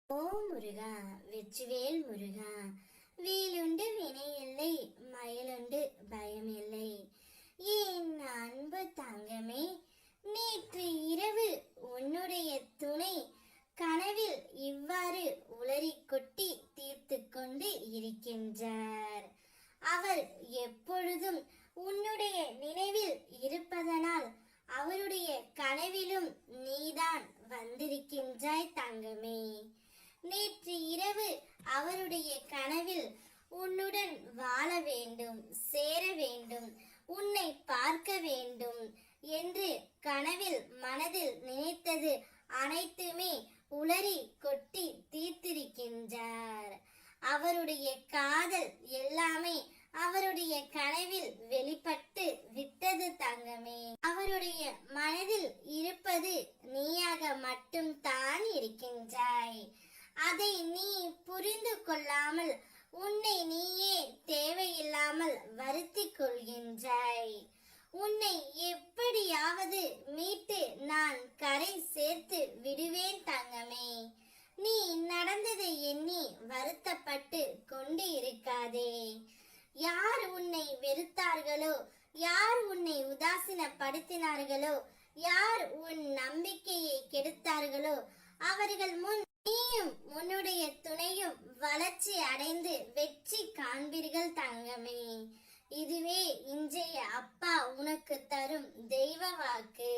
ஓ முருகா, வெற்றிவேல் முருகா, வேலுண்டு வினையில்லை, மயிலுண்டு பயமில்லை. என் அன்பு தங்கமே, நேற்று இரவு உன்னுடைய துணை கனவில் இவ்வாறு உளறி கொட்டி தீர்த்து கொண்டு இருக்கின்றார். அவர் எப்பொழுதும் உன்னுடைய நினைவில் இருப்பதனால் அவருடைய கனவிலும் நீதான் வந்திருக்கின்றாய் தங்கமே. நேற்று இரவு அவருடைய கனவில் உன்னுடன் வாழ வேண்டும், சேர வேண்டும், உன்னை பார்க்க வேண்டும் என்று கனவில் மனதில் நினைத்தது அனைத்துமே உளறி கொட்டி தீர்த்திருக்கின்றார். அவருடைய காதல் எல்லாமே அவருடைய கனவில் வெளிப்பட்டு விட்டது தங்கமே. அவருடைய மனதில் இருப்பது நீயாக மட்டும் தான் இருக்கின்றாய். அதை நீ புரிந்து கொள்ளாமல் உன்னை நீயே தேவையில்லாமல் வருத்திக் கொள்கின்றாய். உன்னை எப்படியாவது மீட்டு நான் கரை சேர்த்து விடுவேன் தங்கமே. நீ நடந்ததை எண்ணி வருத்தப்பட்டு கொண்டு இருக்காதே. யார் உன்னை வெறுத்தார்களோ, யார் உன்னை உதாசீனப்படுத்தினார்களோ, யார் உன் நம்பிக்கையை கெடுத்தார்களோ அவர்கள் முன் நீயும் உன்னுடைய துணையும் வளர்ச்சி அடைந்து வெற்றி காண்பீர்கள் தங்கமே. இதுவே இன்றைய அப்பா உனக்கு தரும் தெய்வ வாக்கு.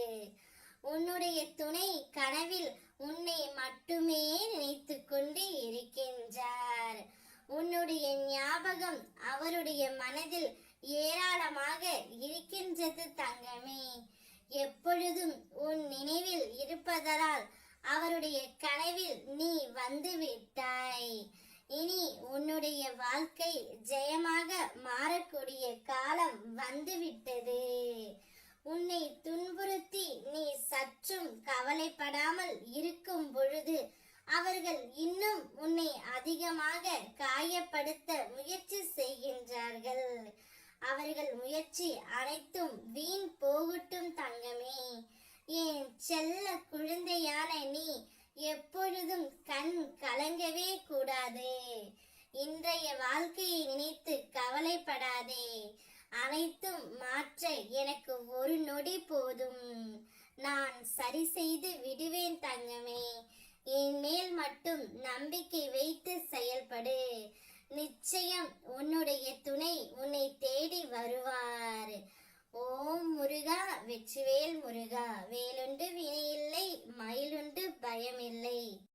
உன்னுடைய துணை கனவில் உன்னை மட்டுமே நினைத்து கொண்டு இருக்கின்றார். உன்னுடைய ஞாபகம் அவருடைய மனதில் ஏராளமாக இருக்கின்றது தங்கமே. எப்பொழுதும் உன் நினைவில் இருப்பதால் அவருடைய கனவில் நீ வந்து விட்டாய். இனி உன்னுடைய வாழ்க்கை ஜெயமாக மாறக்கூடிய காலம் வந்துவிட்டது. உன்னை துன்புறுத்தி நீ சற்றும் கவலைப்படாமல் இருக்கும் பொழுது அவர்கள் இன்னும் உன்னை அதிகமாக காயப்படுத்த முயற்சி செய்கின்றார்கள். அவர்கள் முயற்சி அனைத்தும் வீண் போகட்டும் தங்கமே. என் செல்ல குழந்தையான நீ எப்பொழுதும் கண் கலங்கவே கூடாது. இன்றைய வாழ்க்கையை நினைத்து கவலைப்படாதே. அனைத்தும் மாற்ற எனக்கு ஒரு நொடி போதும். நான் சரி செய்து விடுவேன் தங்கமே. என் மேல் மட்டும் நம்பிக்கை வைத்து செயல்படு. நிச்சயம் உன்னுடைய துணை உன்னை தேடி வருவார். ஓம் முருகா, வெற்றிவேல் முருகா, வேலுண்டு வினையில்லை, மயிலுண்டு பயமில்லை.